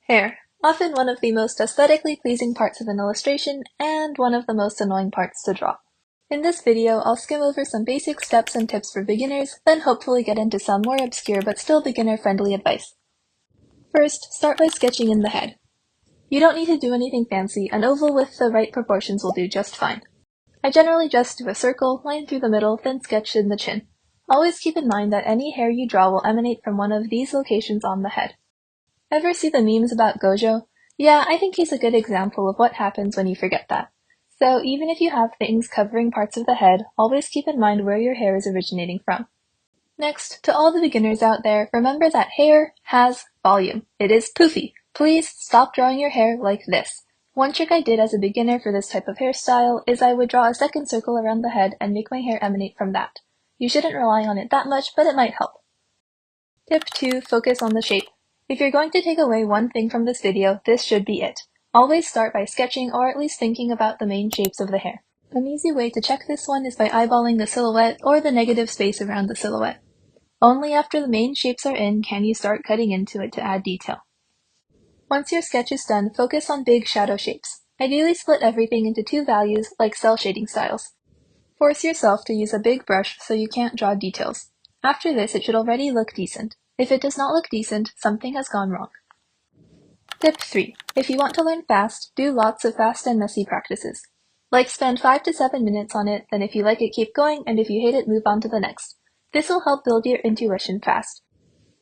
Hair, often one of the most aesthetically pleasing parts of an illustration and one of the most annoying parts to draw. In this video, I'll skim over some basic steps and tips for beginners, then hopefully get into some more obscure but still beginner-friendly advice. First, start by sketching in the head. You don't need to do anything fancy, an oval with the right proportions will do just fine. I generally just do a circle, line through the middle, then sketch in the chin. Always keep in mind that any hair you draw will emanate from one of these locations on the head. Ever see the memes about Gojo? Yeah, I think he's a good example of what happens when you forget that. So even if you have things covering parts of the head, always keep in mind where your hair is originating from. Next, to all the beginners out there, remember that hair has volume. It is poofy. Please stop drawing your hair like this. One trick I did as a beginner for this type of hairstyle is I would draw a second circle around the head and make my hair emanate from that. You shouldn't rely on it that much, but it might help. Tip 2. Focus on the shape. If you're going to take away one thing from this video, this should be it. Always start by sketching or at least thinking about the main shapes of the hair. An easy way to check this one is by eyeballing the silhouette or the negative space around the silhouette. Only after the main shapes are in can you start cutting into it to add detail. Once your sketch is done, focus on big shadow shapes. Ideally split everything into two values like cell shading styles. Force yourself to use a big brush so you can't draw details. After this, it should already look decent. If it does not look decent, something has gone wrong. Tip 3. If you want to learn fast, do lots of fast and messy practices. Like spend 5 to 7 minutes on it, then if you like it, keep going, and if you hate it, move on to the next. This will help build your intuition fast.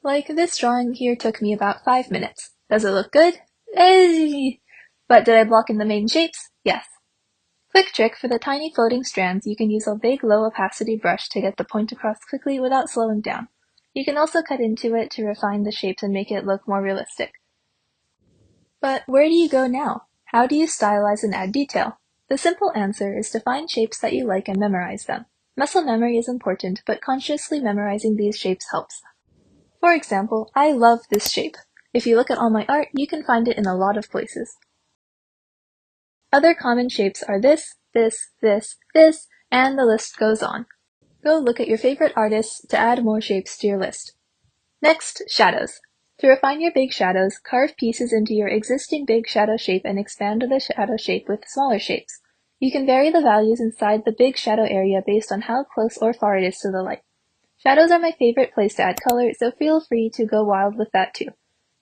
Like this drawing here took me about 5 minutes. Does it look good? But did I block in the main shapes? Yes. Quick trick, for the tiny floating strands, you can use a big low opacity brush to get the point across quickly without slowing down. You can also cut into it to refine the shapes and make it look more realistic. But where do you go now? How do you stylize and add detail? The simple answer is to find shapes that you like and memorize them. Muscle memory is important, but consciously memorizing these shapes helps. For example, I love this shape. If you look at all my art, you can find it in a lot of places. Other common shapes are this, and the list goes on. Go look at your favorite artists to add more shapes to your list. Next, shadows. To refine your big shadows, carve pieces into your existing big shadow shape and expand the shadow shape with smaller shapes. You can vary the values inside the big shadow area based on how close or far it is to the light. Shadows are my favorite place to add color, so feel free to go wild with that too.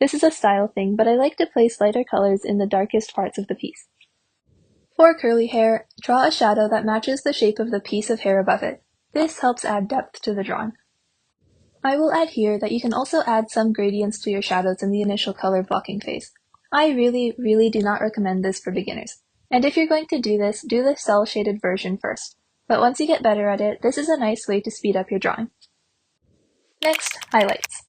This is a style thing, but I like to place lighter colors in the darkest parts of the piece. For curly hair, draw a shadow that matches the shape of the piece of hair above it. This helps add depth to the drawing. I will add here that you can also add some gradients to your shadows in the initial color blocking phase. I really do not recommend this for beginners. And if you're going to do the cell shaded version first. But once you get better at it, this is a nice way to speed up your drawing. Next, highlights.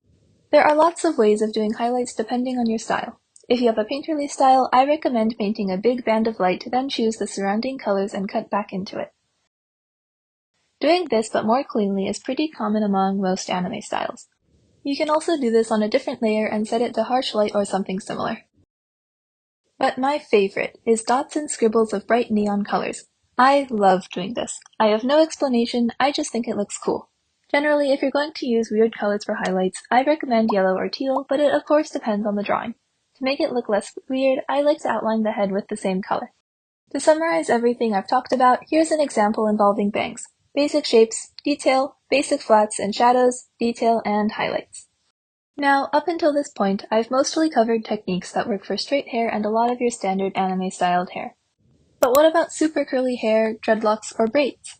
There are lots of ways of doing highlights depending on your style. If you have a painterly style, I recommend painting a big band of light, then choose the surrounding colors and cut back into it. Doing this but more cleanly is pretty common among most anime styles. You can also do this on a different layer and set it to harsh light or something similar. But my favorite is dots and scribbles of bright neon colors. I love doing this. I have no explanation, I just think it looks cool. Generally, if you're going to use weird colors for highlights, I recommend yellow or teal, but it of course depends on the drawing. To make it look less weird, I like to outline the head with the same color. To summarize everything I've talked about, here's an example involving bangs. Basic shapes, detail, basic flats and shadows, detail, and highlights. Now, up until this point, I've mostly covered techniques that work for straight hair and a lot of your standard anime-styled hair. But what about super curly hair, dreadlocks, or braids?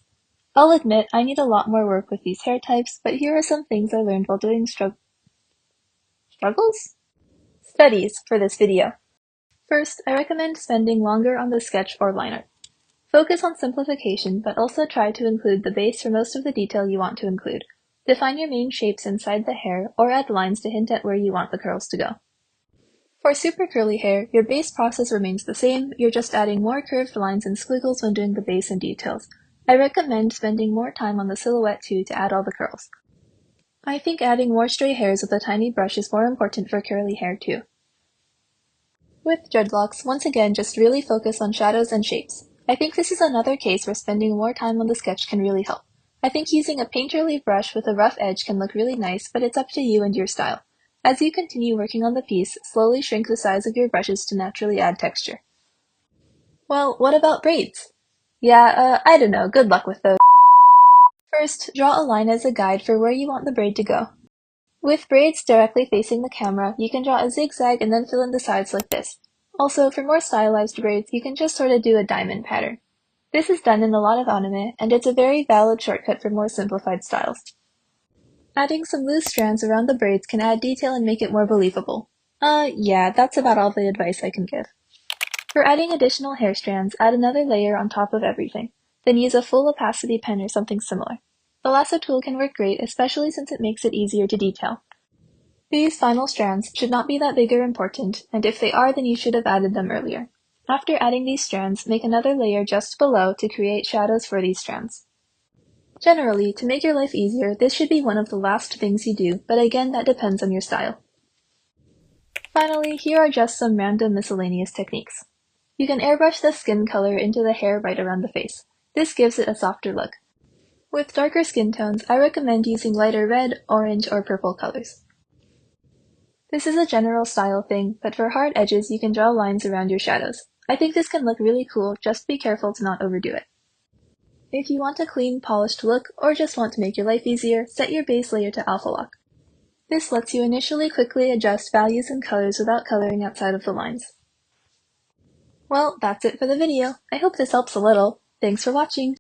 I'll admit I need a lot more work with these hair types, but here are some things I learned while doing studies for this video. First, I recommend spending longer on the sketch or line art. Focus on simplification, but also try to include the base for most of the detail you want to include. Define your main shapes inside the hair, or add lines to hint at where you want the curls to go. For super curly hair, your base process remains the same, you're just adding more curved lines and squiggles when doing the base and details. I recommend spending more time on the silhouette too to add all the curls. I think adding more stray hairs with a tiny brush is more important for curly hair too. With dreadlocks, once again just really focus on shadows and shapes. I think this is another case where spending more time on the sketch can really help. I think using a painterly brush with a rough edge can look really nice, but it's up to you and your style. As you continue working on the piece, slowly shrink the size of your brushes to naturally add texture. Well, what about braids? Yeah, I don't know, good luck with those. First, draw a line as a guide for where you want the braid to go. With braids directly facing the camera, you can draw a zigzag and then fill in the sides like this. Also, for more stylized braids, you can just sort of do a diamond pattern. This is done in a lot of anime, and it's a very valid shortcut for more simplified styles. Adding some loose strands around the braids can add detail and make it more believable. Yeah, that's about all the advice I can give. For adding additional hair strands, add another layer on top of everything. Then use a full opacity pen or something similar. The lasso tool can work great, especially since it makes it easier to detail. These final strands should not be that big or important, and if they are, then you should have added them earlier. After adding these strands, make another layer just below to create shadows for these strands. Generally, to make your life easier, this should be one of the last things you do, but again, that depends on your style. Finally, here are just some random miscellaneous techniques. You can airbrush the skin color into the hair right around the face. This gives it a softer look. With darker skin tones, I recommend using lighter red, orange, or purple colors. This is a general style thing, but for hard edges you can draw lines around your shadows. I think this can look really cool, just be careful to not overdo it. If you want a clean, polished look, or just want to make your life easier, set your base layer to alpha lock. This lets you initially quickly adjust values and colors without coloring outside of the lines. Well, that's it for the video. I hope this helps a little. Thanks for watching!